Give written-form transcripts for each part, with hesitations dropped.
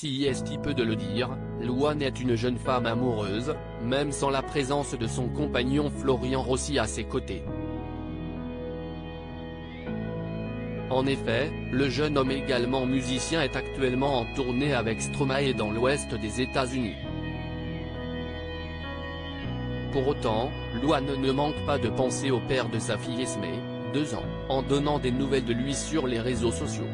Si est peu de le dire, Louane est une jeune femme amoureuse, même sans la présence de son compagnon Florian Rossi à ses côtés. En effet, le jeune homme également musicien est actuellement en tournée avec Stromae dans l'ouest des États-Unis. Pour autant, Louane ne manque pas de penser au père de sa fille Esme, 2 ans, en donnant des nouvelles de lui sur les réseaux sociaux.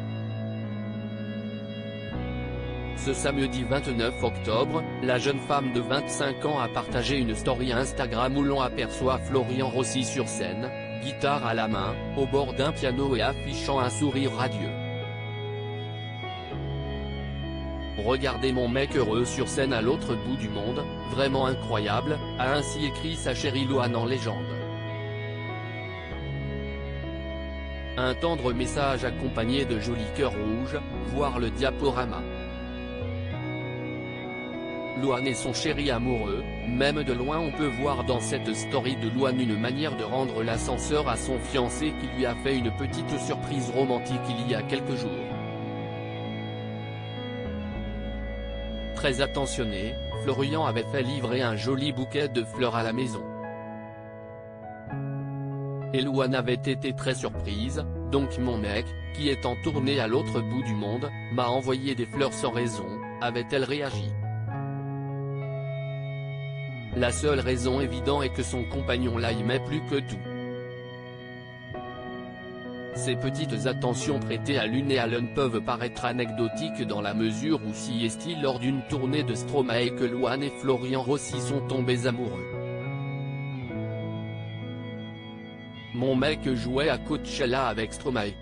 Ce samedi 29 octobre, la jeune femme de 25 ans a partagé une story Instagram où l'on aperçoit Florian Rossi sur scène, guitare à la main, au bord d'un piano et affichant un sourire radieux. Regardez mon mec heureux sur scène à l'autre bout du monde, vraiment incroyable, a ainsi écrit sa chérie Louane en légende. Un tendre message accompagné de jolis cœurs rouges, voir le diaporama. Louane et son chéri amoureux, même de loin on peut voir dans cette story de Louane une manière de rendre l'ascenseur à son fiancé qui lui a fait une petite surprise romantique il y a quelques jours. Très attentionné, Florian avait fait livrer un joli bouquet de fleurs à la maison. Et Louane avait été très surprise, donc mon mec, qui est en tournée à l'autre bout du monde, m'a envoyé des fleurs sans raison, avait-elle réagi. La seule raison évidente est que son compagnon l'aimait plus que tout. Ces petites attentions prêtées à l'une et à l'un peuvent paraître anecdotiques dans la mesure où si est-il lors d'une tournée de Stromae que Louane et Florian Rossi sont tombés amoureux. Mon mec jouait à Coachella avec Stromae.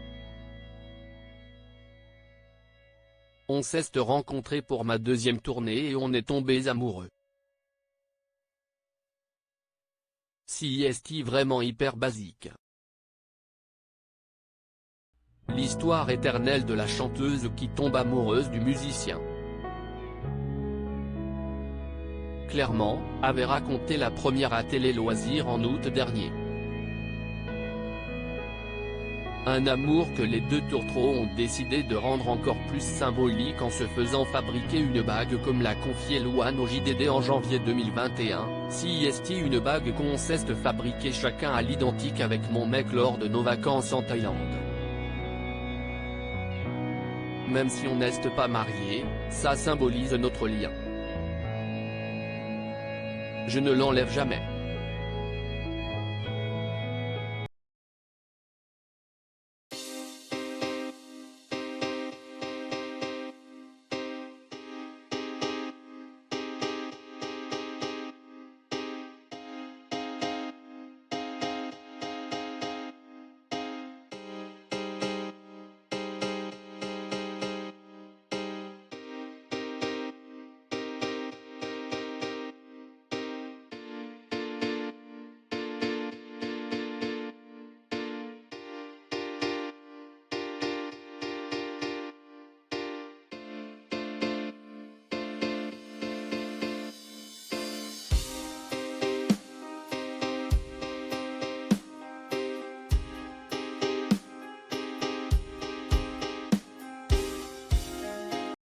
On s'est rencontrés pour ma 2e tournée et on est tombés amoureux. Si est vraiment hyper basique. L'histoire éternelle de la chanteuse qui tombe amoureuse du musicien. Clairement, avait raconté la première à Télé Loisirs en août dernier. Un amour que les deux tourtereaux ont décidé de rendre encore plus symbolique en se faisant fabriquer une bague comme l'a confié Louane au JDD en janvier 2021, si est une bague qu'on s'est fabriquée chacun à l'identique avec mon mec lors de nos vacances en Thaïlande. Même si on n'est pas marié, ça symbolise notre lien. Je ne l'enlève jamais.